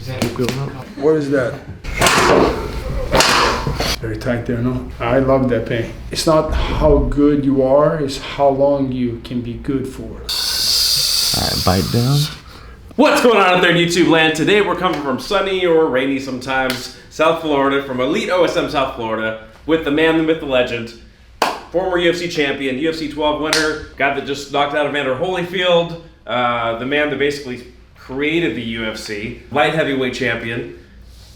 What is that? Very tight there, no? I love that pain. It's not how good you are, it's how long you can be good for. Alright, bite down. What's going on out there in YouTube land? Today we're coming from sunny or rainy sometimes South Florida, from Elite OSM South Florida, with the man, the myth, the legend, former UFC champion, UFC 12 winner, guy that just knocked out Evander Holyfield, the man that basically created the UFC, light heavyweight champion,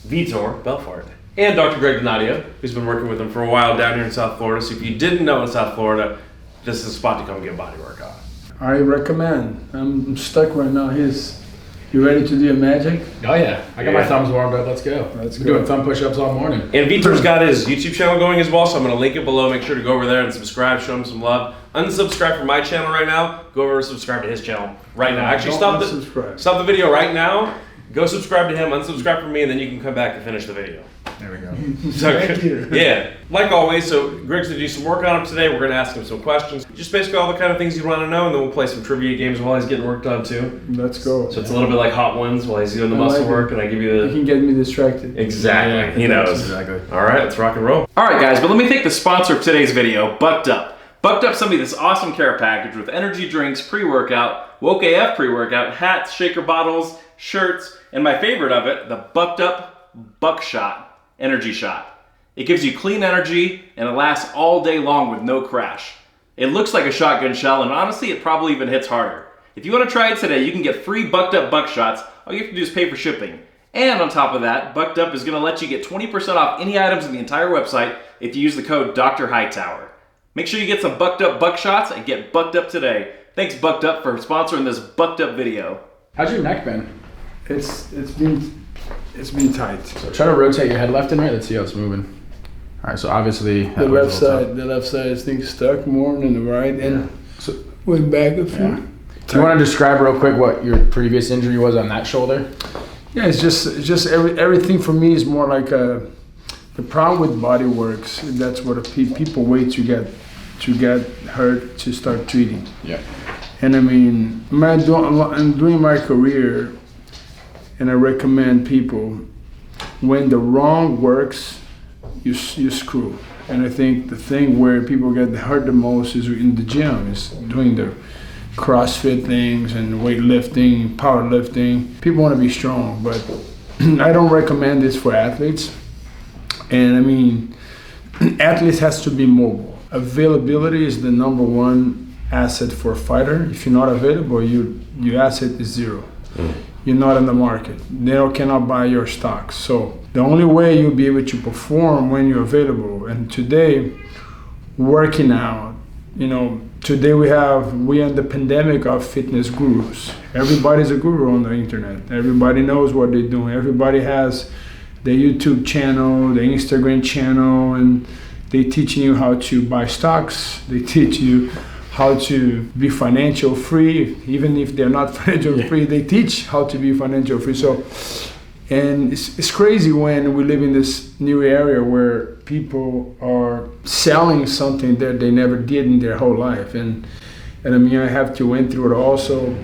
Vitor Belfort, and Dr. Greg Donadio, who's been working with him for a while down here in South Florida. So if you didn't know in South Florida, this is a spot to come get body work on. I recommend. I'm stuck right now. You ready to do a magic? Oh yeah, I got my thumbs warmed up. Let's go. Let's go. Doing thumb push-ups all morning. And Vitor's got his YouTube channel going as well, so I'm going to link it below. Make sure to go over there and subscribe, show him some love. Unsubscribe from my channel right now. Go over and subscribe to his channel right now. Actually, stop the video right now. Go subscribe to him, unsubscribe from me, and then you can come back and finish the video. There we go. Thank you. Yeah, like always, so Greg's going to do some work on him today. We're going to ask him some questions. Just basically all the kind of things you want to know, and then we'll play some trivia games while he's getting work done too. Let's go. So it's a little bit like Hot Ones while he's doing the muscle work, and I give you the... You can get me distracted. Exactly, Yeah, he knows. Exactly. All right, let's rock and roll. All right, guys, but let me thank the sponsor of today's video, Bucked Up. Bucked Up sent me this awesome care package with energy drinks, pre-workout, Woke AF pre-workout, hats, shaker bottles, shirts, and my favorite of it, the Bucked Up Buckshot Energy Shot. It gives you clean energy and it lasts all day long with no crash. It looks like a shotgun shell, and honestly, it probably even hits harder. If you want to try it today, you can get free Bucked Up Buckshots. All you have to do is pay for shipping. And on top of that, Bucked Up is going to let you get 20% off any items in the entire website if you use the code Dr. Hightower. Make sure you get some Bucked Up Buckshots and get Bucked Up today. Thanks, Bucked Up, for sponsoring this Bucked Up video. How's your neck been? It's been tight. So try to rotate your head left and right. Let's see how it's moving. All right, so obviously The left side is thing stuck more than the right, and so went back a few. Yeah. Do you want to describe real quick what your previous injury was on that shoulder? Yeah, it's just everything for me is more like the problem with body works. That's what people wait to get hurt to start treating. Yeah. And I mean, I'm doing my career, and I recommend people, when the wrong works, you screw. And I think the thing where people get hurt the most is in the gym, is doing the CrossFit things and weightlifting, powerlifting. People want to be strong, but I don't recommend this for athletes. And I mean, athletes has to be mobile. Availability is the number one asset for a fighter. If you're not available, your asset is zero. You're not in the market. They cannot buy your stocks. So the only way you'll be able to perform when you're available. And today, working out, today we are in the pandemic of fitness gurus. Everybody's a guru on the internet. Everybody knows what they're doing. Everybody has their YouTube channel, their Instagram channel, and they teaching you how to buy stocks. They teach you how to be financial free. Even if they're not financial free, they teach how to be financial free. So, and it's crazy when we live in this new area where people are selling something that they never did in their whole life. And I mean, I have to went through it also.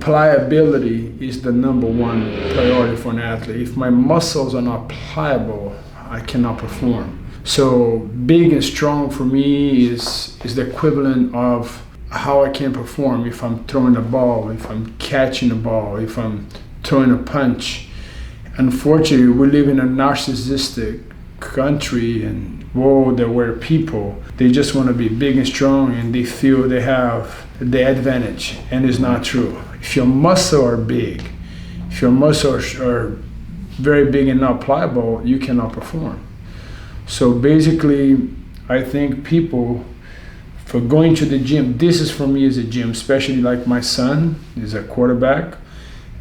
Pliability is the number one priority for an athlete. If my muscles are not pliable, I cannot perform. So big and strong for me is the equivalent of how I can perform if I'm throwing a ball, if I'm catching a ball, if I'm throwing a punch. Unfortunately, we live in a narcissistic country and world where people, they just want to be big and strong and they feel they have the advantage, and it's not true. If your muscles are big, if your muscles are very big and not pliable, you cannot perform. So basically, I think people, for going to the gym, this is for me as a gym, especially like my son is a quarterback.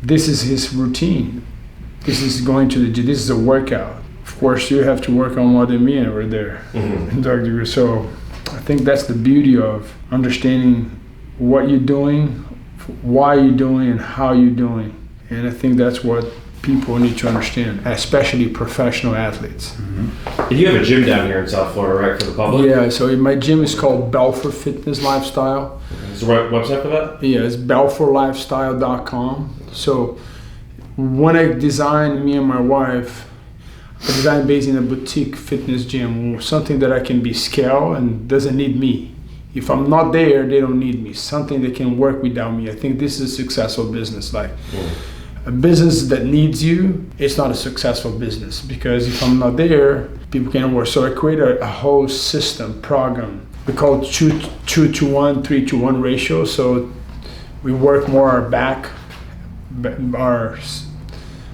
This is his routine. This is going to the gym. This is a workout. Of course, you have to work on more than me over there. Mm-hmm. So I think that's the beauty of understanding what you're doing, why you're doing, and how you're doing. And I think that's what people need to understand, especially professional athletes. Mm-hmm. You have a gym down here in South Florida, right, for the public? Yeah, so my gym is called Belfort Fitness Lifestyle. Is there a website for that? Yeah, it's belfortlifestyle.com. So when I designed, me and my wife, I designed based in a boutique fitness gym, something that I can be scale and doesn't need me. If I'm not there, they don't need me. Something that can work without me. I think this is a successful business. Like a business that needs you, it's not a successful business, because if I'm not there, people can't work. So I created a whole system, program. We call it 2-to-1, 3-to-1 ratio. So we work more our back, our,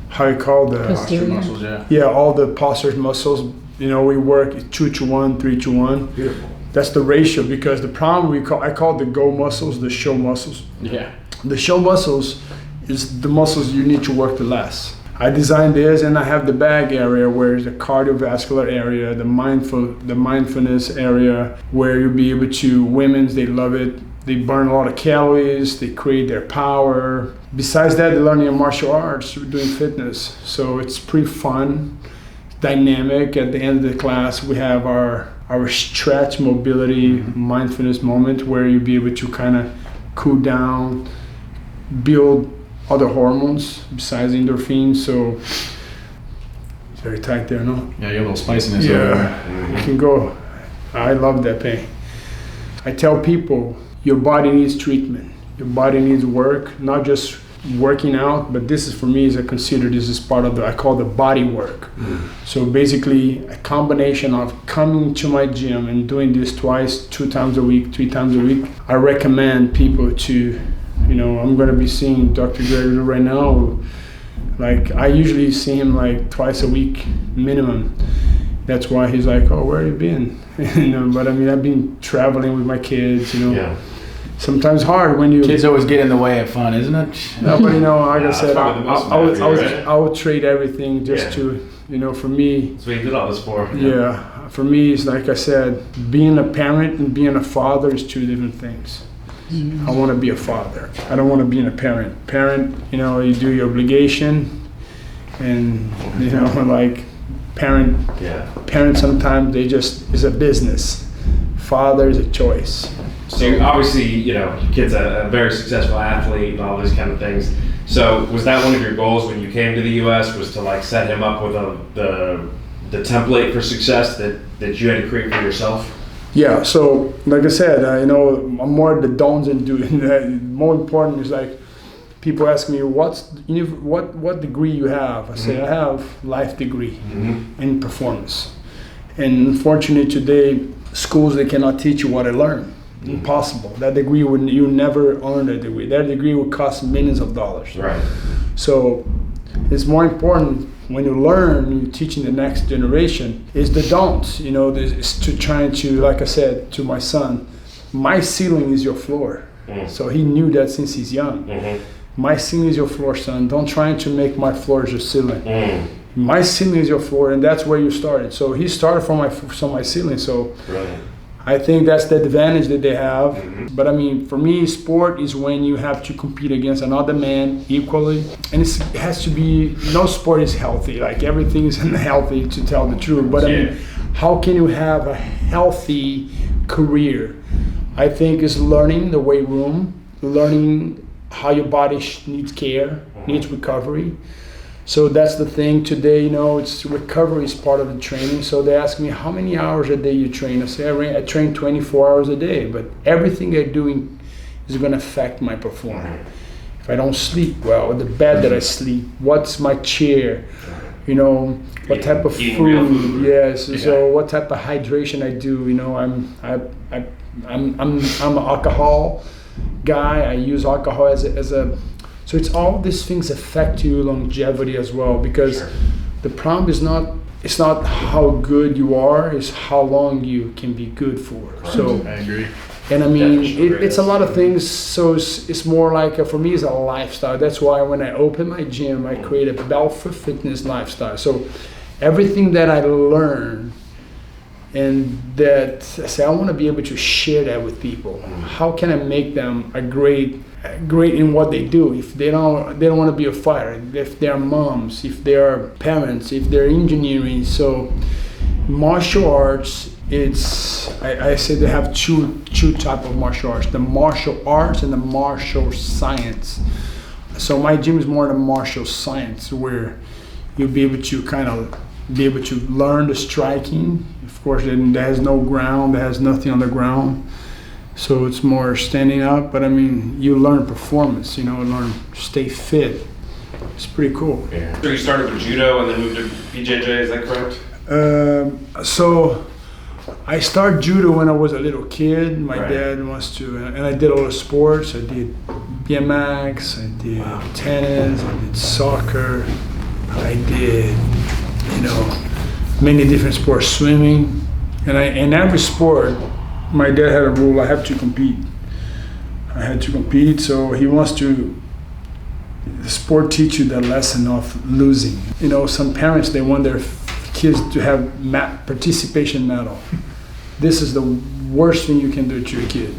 how you call the Posterior muscles, yeah, all the posture muscles. You know, we work 2-to-1, 3-to-1. Beautiful. That's the ratio, because the problem I call the go muscles, the show muscles. Yeah. The show muscles is the muscles you need to work the less. I designed this, and I have the bag area where is the cardiovascular area, the mindfulness area, where you'll be able to, women's, they love it. They burn a lot of calories, they create their power. Besides that, they're learning martial arts, we're doing fitness. So it's pretty fun, dynamic. At the end of the class, we have our stretch, mobility, mindfulness moment where you'll be able to kind of cool down, build other hormones besides endorphins. So it's very tight there, no? Yeah, you have a little spiciness. Yeah, you can go. I love that pain. I tell people, your body needs treatment. Your body needs work, not just working out, but this is, for me, I consider this is part of I call the body work. So basically a combination of coming to my gym and doing this twice, 2 times a week, 3 times a week. I recommend people to, I'm gonna be seeing Dr. Gregory right now. Like, I usually see him like twice a week minimum. That's why he's like, oh, where have you been? But I mean, I've been traveling with my kids, Yeah. Sometimes hard when you... Kids always get in the way of fun, isn't it? No, but like I said, right? I would trade everything just to, for me... That's what you did all this for. Yeah, for me, it's like I said, being a parent and being a father is 2 different things. I want to be a father. I don't want to be a parent. Parent, you do your obligation, and, like parents sometimes, they just, it's a business. Father is a choice. So you, obviously, your kid's a very successful athlete and all these kind of things. So was that one of your goals when you came to the U.S. was to like set him up with the template for success that you had to create for yourself? Yeah. So like I said, I'm more the don'ts and do. More important is like people ask me what degree you have. I say I have life degree in performance. And unfortunately today schools, they cannot teach you what I learned. Impossible. That degree you never earn a degree. That degree would cost millions of dollars. Right. So it's more important when you learn, you're teaching the next generation, is the don'ts. Is to trying to, like I said to my son, my ceiling is your floor. So he knew that since he's young. My ceiling is your floor, son. Don't try to make my floor your ceiling. My ceiling is your floor, and that's where you started. So he started from my ceiling. So. Right. I think that's the advantage that they have. But I mean, for me, sport is when you have to compete against another man equally. And it has to be, no sport is healthy. Like everything is unhealthy, to tell the truth. But I mean, how can you have a healthy career? I think is learning the weight room, learning how your body needs care, needs recovery. So that's the thing today, it's recovery is part of the training. So they ask me, how many hours a day you train? I say, I train 24 hours a day, but everything I'm doing is going to affect my performance. If I don't sleep well, the bed that I sleep, what's my chair, what type of food, yes. So what type of hydration I do, I'm an alcohol guy. I use alcohol as a so it's all these things affect you longevity as well, because the problem is it's not how good you are, it's how long you can be good for. So I agree. And I mean, it's a lot of things. So it's more like for me, it's a lifestyle. That's why when I open my gym, I create a Belfort Fitness lifestyle. So everything that I learn and that I say, I want to be able to share that with people. How can I make them great in what they do? If they don't want to be a fighter, if they're moms, if they're parents, if they're engineering. So martial arts, I say they have two type of martial arts: the martial arts and the martial science. So my gym is more the martial science, where you'll be able to learn the striking. Of course, there has no ground, there has nothing on the ground. So it's more standing up, but I mean, you learn performance, you know, learn stay fit. It's pretty cool. Yeah. So you started with judo and then moved to BJJ, is that correct? So I started judo when I was a little kid. My Right. dad wants to, and I did all the sports. I did BMX, I did tennis, I did soccer, I did, you know, many different sports, swimming. And in every sport, my dad had a rule, I have to compete. I had to compete, so he wants to, the sport teach you the lesson of losing. You know, some parents, they want their kids to have participation medal. This is the worst thing you can do to your kid.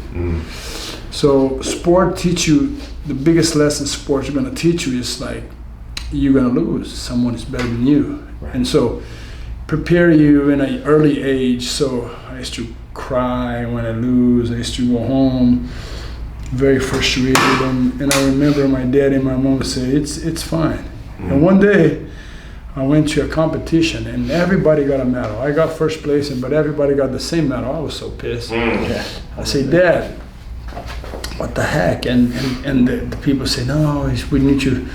So sport teach you, the biggest lesson sports are gonna teach you is like, you're gonna lose, someone is better than you. Right. And so prepare you in an early age. So I used to cry when I lose, I used to go home very frustrated, and I remember my dad and my mom would say, it's fine. And one day, I went to a competition and everybody got a medal. I got first place, but everybody got the same medal. I was so pissed. I say, Dad, what the heck? And the people say, no, we need you,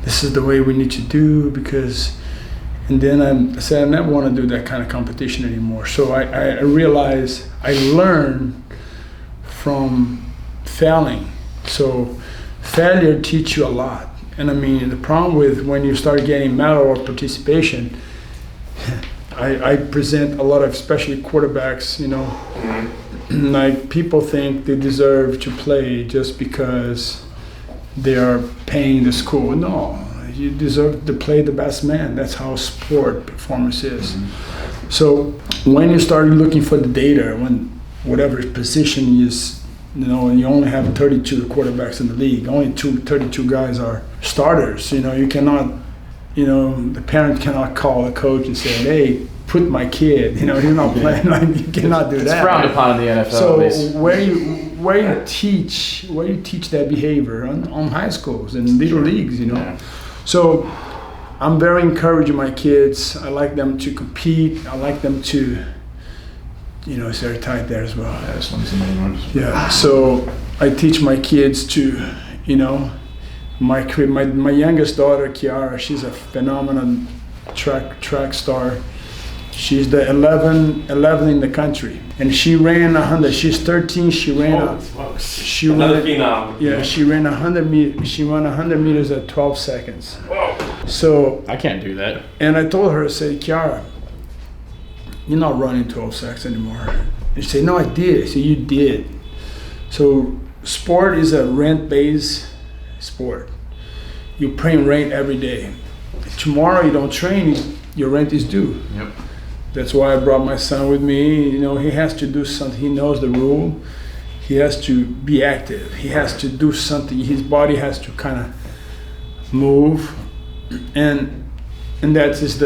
this is the way we need to do, because, and then I said, I never want to do that kind of competition anymore. So I realized I learned from failing. So failure teaches you a lot. And I mean, the problem with when you start getting medal or participation, I present a lot of, especially quarterbacks, you know, like people think they deserve to play just because they are paying the school. No, you deserve to play the best man. That's how sport performance is. So when you start looking for the data, when whatever position is, you know, and you only have 32 quarterbacks in the league, only 32 guys are starters. You know, you cannot, you know, the parent cannot call a coach and say, hey, put my kid, you know, he's not playing. Like, you cannot do that. It's frowned upon in the NFL. So where you teach that behavior on high schools and little leagues, you know. Yeah. So I'm very encouraging my kids. I like them to compete. I like them to, you know, it's very tight there as well. Yeah, this one's the main one. Yeah, so I teach my kids to, you know, my youngest daughter, Kiara, she's a phenomenal track star. She's the 11 in the country, and she ran 100. She's 13. She ran. Another phenom. Yeah, she ran 100 meters. She ran 100 meters at 12 seconds. Whoa. So I can't do that. And I told her, I said, Kiara, you're not running 12 seconds anymore. And she said, no, I did. I said, you did. So sport is a rent-based sport. You're paying rent every day. Tomorrow you don't train, your rent is due. Yep. That's why I brought my son with me. You know, he has to do something. He knows the rule. He has to be active. He has to do something. His body has to kind of move. And that is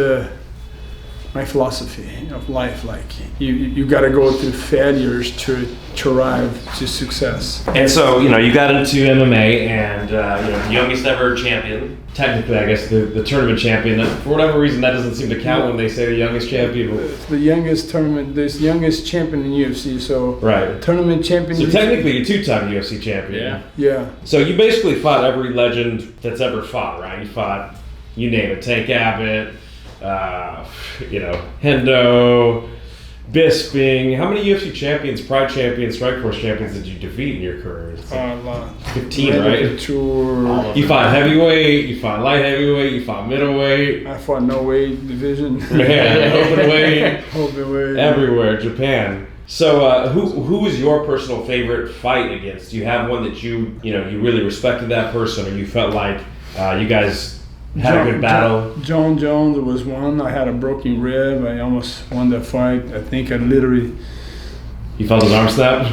my philosophy of life. Like you got to go through failures to arrive to success. And so, you know, you got into MMA and, you know, the youngest ever champion. Technically, I guess the tournament champion. For whatever reason, that doesn't seem to count when they say the youngest champion. It's the youngest tournament, this youngest champion in UFC. So right. Tournament champion. So technically, you're two-time UFC champion. Yeah. Yeah. So you basically fought every legend that's ever fought, right? You fought, you name it, Tank Abbott, you know, Hendo, Bisping. How many UFC champions, Pride champions, Strikeforce champions did you defeat in your career? It's like 15, right? You fought heavyweight, you fought light heavyweight, you fought middleweight. I fought no weight division. Man, open weight, everywhere. Japan. So who was your personal favorite fight against? Do you have one that you really respected that person, or you felt like you guys had a good battle? John Jones was one. I had a broken rib. I almost won that fight. I think I literally... You felt his arm snap?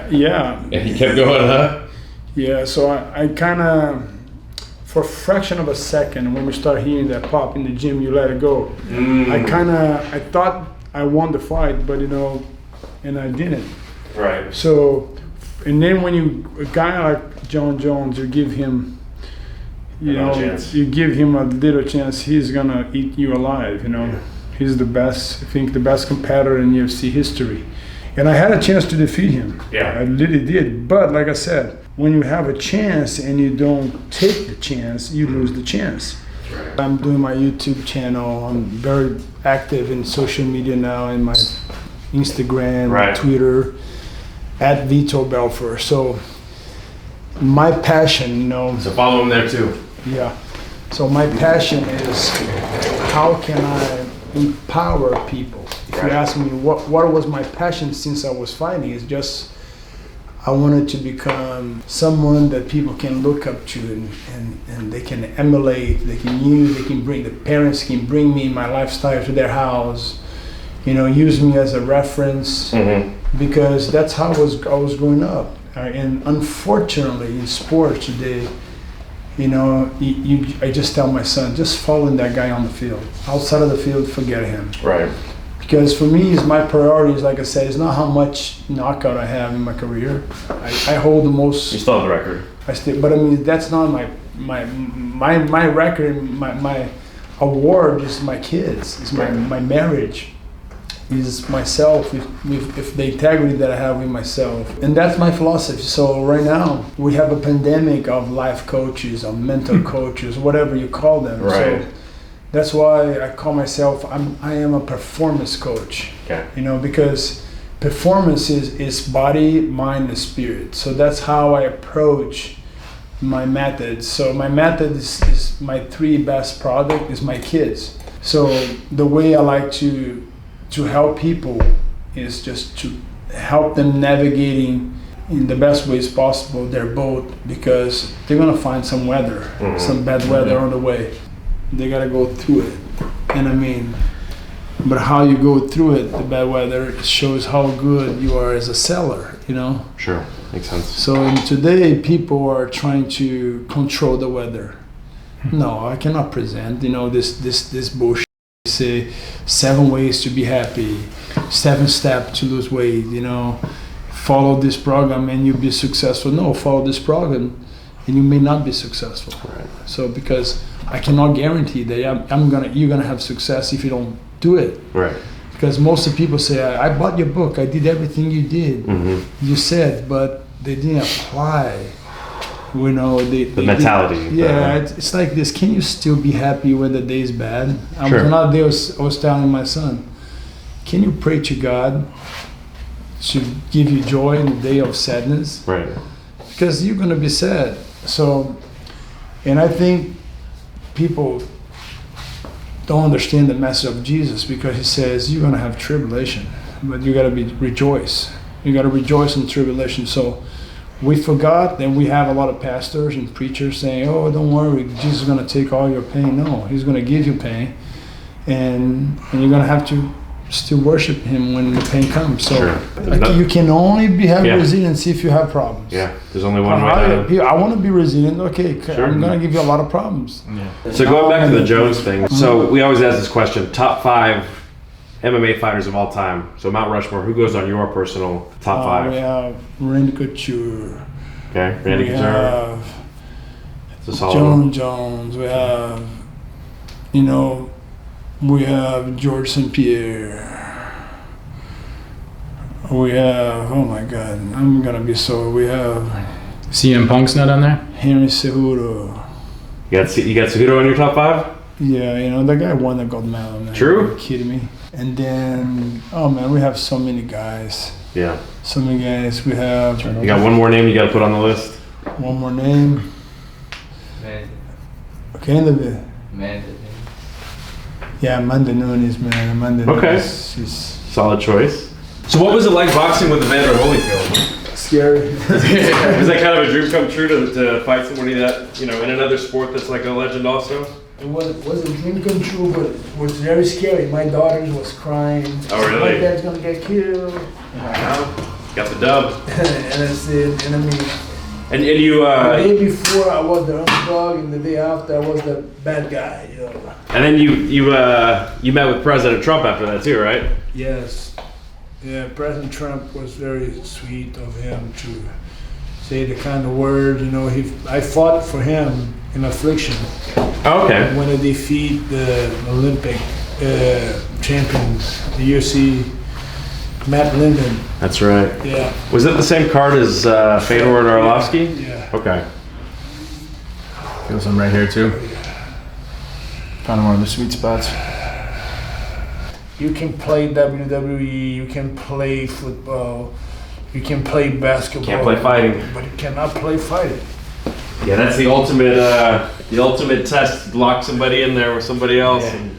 Yeah. And he kept going, huh? Yeah, so I kind of, for a fraction of a second, when we start hearing that pop in the gym, you let it go. I thought I won the fight, but, you know, and I didn't. Right. So, and then when a guy like John Jones, you give him you No know, chance. you give him a little chance, he's gonna eat you alive. You know, he's the best. I think the best competitor in UFC history, and I had a chance to defeat him. Yeah. I really did. But like I said, when you have a chance and you don't take the chance, you lose the chance. I'm doing my YouTube channel. I'm very active in social media now, in my Instagram, Right. Twitter, at Vitor Belfort. So my passion, you know, So follow him there too. yeah. So my passion is how can I empower people? If you Right. ask me what was my passion since I was fighting, it's just I wanted to become someone that people can look up to and they can emulate, they can use, they can bring, the parents can bring me my lifestyle to their house, you know, use me as a reference, because that's how I was growing up. And unfortunately in sports today, you know, I just tell my son, just follow that guy on the field. Outside of the field, forget him. Right. Because for me, it's my priorities. Like I said, it's not how much knockout I have in my career. I hold the most. You still have the record. But I mean, that's not my record. My award is my kids. It's my marriage. Is myself with the integrity that I have with myself, and that's my philosophy. So right now we have a pandemic of life coaches, of mental coaches, whatever you call them. Right. So that's why I call myself I am a performance coach. Okay. You know, because performance is body, mind, and spirit. So that's how I approach my methods. So my method is my 3 best product is my kids. So the way I like to help people is just to help them navigating in the best ways possible their boat, because they're gonna find some weather, some bad weather on the way. They gotta go through it. And I mean, but how you go through it, the bad weather, shows how good you are as a seller, you know? Sure. Makes sense. So today people are trying to control the weather. No, I cannot present, you know, this bullshit. Say 7 ways to be happy, 7 steps to lose weight, you know, follow this program and you'll be successful. No, follow this program and you may not be successful. Right. So because I cannot guarantee that you're gonna have success if you don't do it. Right. Because most of the people say, I bought your book, I did everything you did, you said, but they didn't apply. You know, the mentality. Yeah, it's like this. Can you still be happy when the day is bad? Sure. Another day I was telling my son, can you pray to God to give you joy in the day of sadness? Right. Because you're gonna be sad. So, and I think people don't understand the message of Jesus, because he says you're gonna have tribulation, but you gotta rejoice. You gotta rejoice in tribulation. So we forgot that we have a lot of pastors and preachers saying, oh, don't worry, Jesus is going to take all your pain. No, he's going to give you pain. And you're going to have to still worship him when the pain comes. So Sure. you can only have resiliency if you have problems. Yeah. There's only one way. I want to be resilient. Okay, Sure. I'm going to give you a lot of problems. Yeah. So going back to the Jones thing. So we always ask this question: top 5 MMA fighters of all time. So Mount Rushmore, who goes on your personal top 5? We have Randy Couture. Okay, Randy We Couture. have It's a solid one. Jones. We have, you know, we have George St. Pierre. We have, oh my God, I'm gonna be so. We have CM Punk's not on there? Henry Cejudo. You got Cejudo on your top 5? Yeah, you know, the guy won the gold medal. Man. True. Are you kidding me? And then, oh man, we have so many guys. Yeah. So many guys. We have. You got one more name you got to put on the list? One more name. Okay, yeah, Amanda Nunes, man. Amanda Okay. Nunes. She's Solid choice. So what was it like boxing with Evander Holyfield? scary. Was that kind of a dream come true to fight somebody that, you know, in another sport that's like a legend also? It was a dream come true, but it was very scary. My daughter was crying. Oh, really? My dad's gonna get killed. Got the dub. And that's it. And I mean, And you, the day before I was the underdog, and the day after I was the bad guy. You know. and then you met with President Trump after that too, right? Yes. Yeah, President Trump was very sweet of him to say the kind of words. You know, I fought for him in Affliction Okay. when they defeat the Olympic champions, the UFC, Matt Linden. That's right. Yeah. Was it the same card as Fedor and Arlovsky? Yeah. Okay. Feel some right here too. Found one of the sweet spots. You can play WWE, you can play football, you can play basketball. Can't play fighting. But you cannot play fighting. Yeah, that's the ultimate test. Lock somebody in there with somebody else, and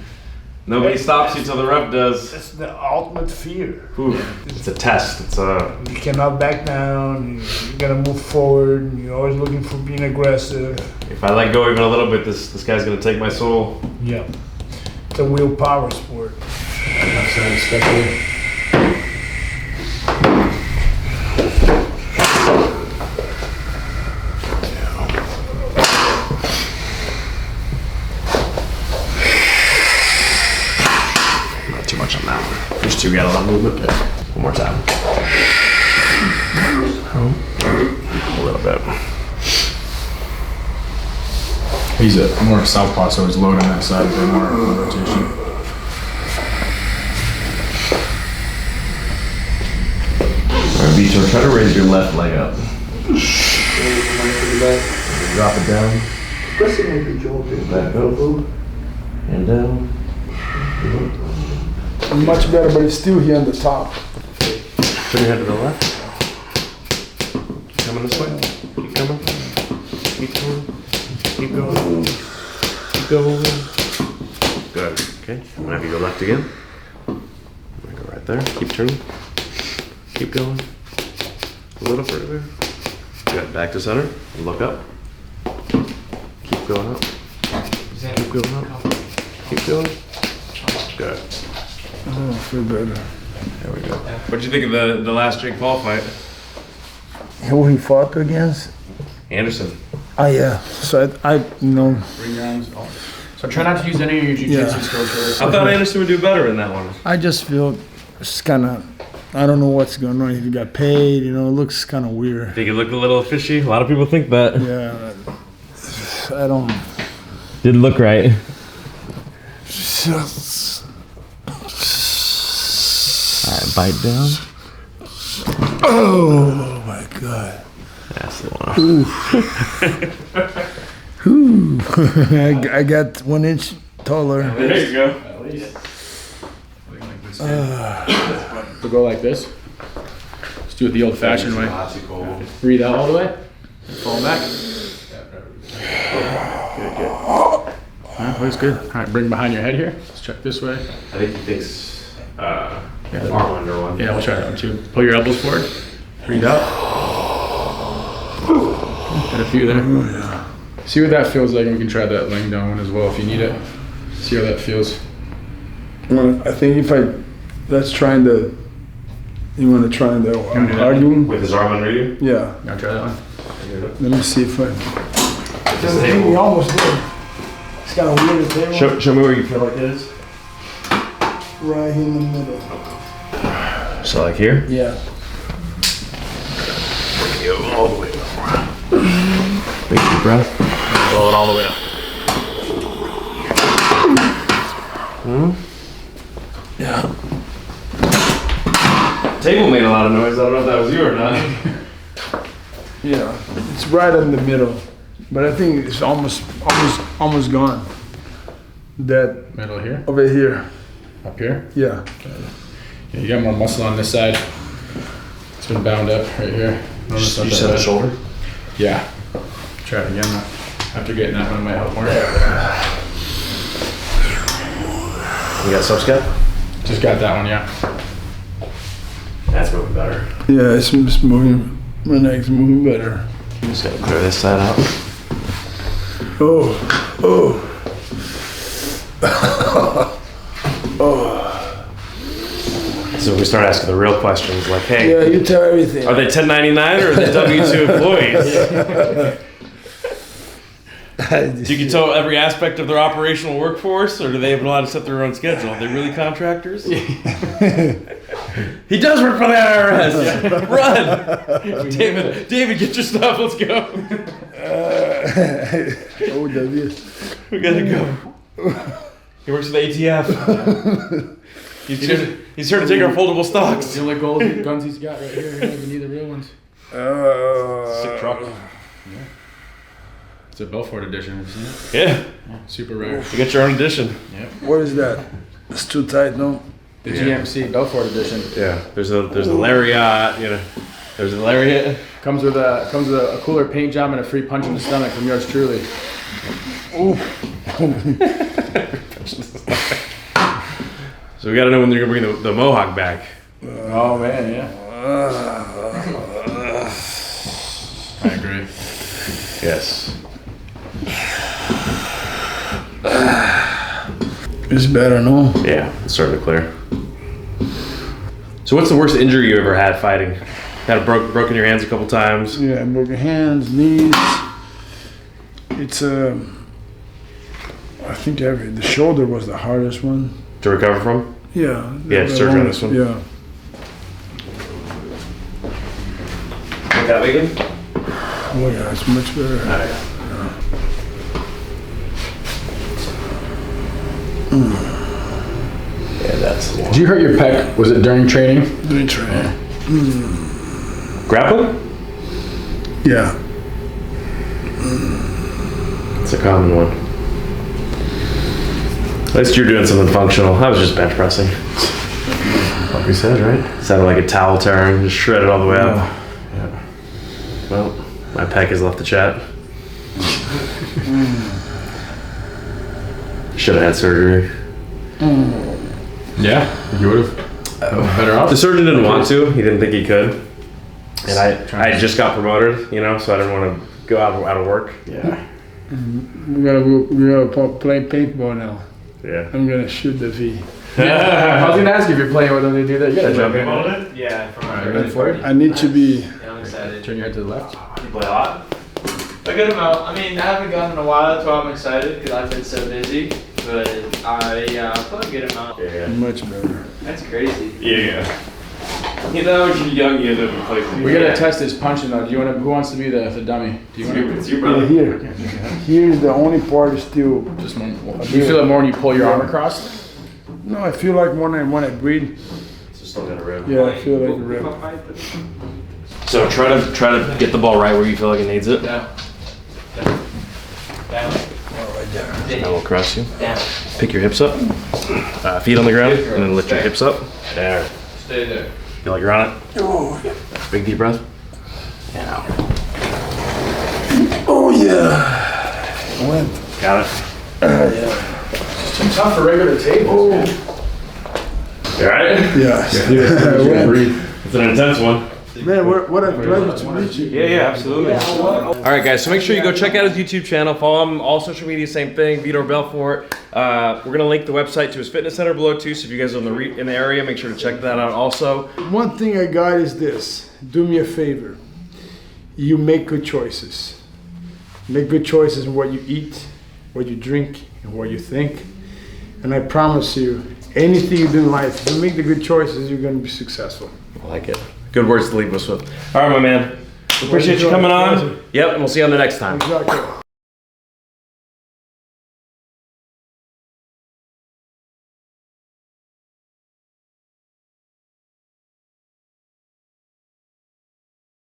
nobody stops you till the ref does. It's the ultimate fear. Ooh, it's a test. It's a. You cannot back down, you gotta move forward, you're always looking for being aggressive. If I let go even a little bit, this guy's gonna take my soul. Yeah. It's a willpower sport. Especially. Not too much on that one. There's two got a lot of movement. Okay. One more time. A little bit. He's a more southpaw, so he's loading that side of the more rotation. Alright, Vitor, try to raise your left leg up. Drop it down. Back up. And down. Much better, but it's still here on the top. Turn your head to the left. Keep coming this way. Keep coming. Keep going. Keep going. Keep going. Good. Okay. I'm gonna have you go left again. I'm gonna go right there. Keep turning. Keep going. A little further. Good. Back to center. And look up. Keep going up. Keep going up. Keep going. Good. Oh, I feel better. There we go. What'd you think of the last Jake Paul fight? Who he fought against? Anderson. Oh yeah. So I Bring your arms off. So try not to use any of your jiu-jitsu skills for this. I thought Anderson would do better in that one. I just feel it's kind of, I don't know what's going on. If he got paid, it looks kind of weird. Think it looked a little fishy? A lot of people think that. Yeah, I don't. Didn't look right. Alright, bite down. Oh my God. That's the one. I got 1 inch taller. There you go. So go like this. Let's do it the old-fashioned way. Breathe out all the way. Fall back. Good, good. Alright, looks good. Alright, bring behind your head here. Let's check this way. I think he thinks arm under one. Yeah, we'll try that one too. Pull your elbows forward. Breathe out. Got a few there. See what that feels like, and we can try that laying down one as well if you need it. See how that feels. Well, I think that's trying to, you want to try and argue? With his arm under you? Yeah. You wanna try that one? Let me see if I. We almost did. It's kind of weird at table. Show me where you feel like it is. Right in the middle. So like here? Yeah. Go all the way around. Big deep breath. Blow it all the way up. Yeah. Table made a lot of noise. I don't know if that was you or not. Yeah. It's right in the middle, but I think it's almost gone. That Middle here? over here. Up here? Yeah. Yeah, you got more muscle on this side. It's been bound up right here. You said the shoulder? Yeah. Try it again. After getting that one, it might help more. You got subscat? Just got that one, yeah. That's moving better. Yeah, it's moving. My neck's moving better. You just gotta clear this side out. Oh. So we start asking the real questions like, hey, Yeah, you tell everything. are they 1099 or are they W-2 employees? Do you can tell every aspect of their operational workforce, or do they have allowed to set their own schedule? Are they really contractors? He does work for the IRS. Run, David, get your stuff. Let's go. Oh, David. We gotta go. He works for the ATF. He's here to take our foldable stocks. The only guns he's got right here. He doesn't need the real ones. Sick truck. Yeah. It's a Belfort edition. Have you seen it? Yeah. Super rare. You got your own edition. Yep. What is that? It's too tight, no? The GMC Belfort edition. Yeah. There's a lariat. You know. There's a lariat. Comes with a cooler paint job and a free punch in the stomach from yours truly. Ooh. So we gotta know when they're gonna bring the Mohawk back. Oh man, yeah. I agree. Yes. It's better, no? Yeah, it's starting to clear. So what's the worst injury you ever had fighting? Had broken your hands a couple times? Yeah, broken hands, knees. It's I think the shoulder was the hardest one. To recover from? Yeah. Yeah, surgery on this one? Yeah. Like that again? Oh yeah, it's much better. Yeah, that's the Did you hurt your pec? Was it during training? Doing training. Grappling? Yeah. It's a common one. At least you're doing something functional. I was just bench pressing. Like we said, right? Sounded like a towel tearing, just shredded all the way up. Yeah. Well, my pec has left the chat. Should have had surgery. Yeah, you would have. Better off. The surgeon didn't want to. He didn't think he could. And I just got promoted, you know, so I didn't want to go out of work. Yeah. We gotta play paintball now. Yeah. I'm gonna shoot the V. I was gonna ask you if you're playing with them to do that. You gotta jump in. Yeah. Alright, ready for it? I need to be. Yeah, I'm excited. Turn your head to the left. You play a lot? A good amount. I mean, I haven't gone in a while, that's why I'm excited, because I've been so busy. But I play a good amount. Yeah. Much better. That's crazy. Yeah. You know, when you're young, you end up in places. We gotta test his punching though. Do you want to? Who wants to be the dummy? Do you want to? It's your Yeah, brother. here. Here's the only part is still. Just one. Do you feel it more when you pull your arm across? No, I feel like when I breathe. It's just still got a rib. Yeah, I feel like the rib. So try to get the ball right where you feel like it needs it. Down. Down. I will cross you. Down. Pick your hips up. Feet on the ground, and then lift your hips up. There. Stay there. Feel like you're on it. Oh, Big deep breath. And out. oh yeah. Went. Got it. Too tough for regular tables. You alright? Yes. It's an intense one. Man, what a pleasure to meet you. Yeah, absolutely. Alright guys, so make sure you go check out his YouTube channel, follow him, all social media, same thing, Vitor Belfort. We're gonna link the website to his fitness center below too, so if you guys are in the area, make sure to check that out also. One thing I got is this. Do me a favor. You make good choices. Make good choices in what you eat, what you drink, and what you think. And I promise you, anything you do in life, if you make the good choices, you're gonna be successful. I like it. Good words to leave us with. Alright my man, appreciate you coming on. Yep, and we'll see you on the next time. Exactly.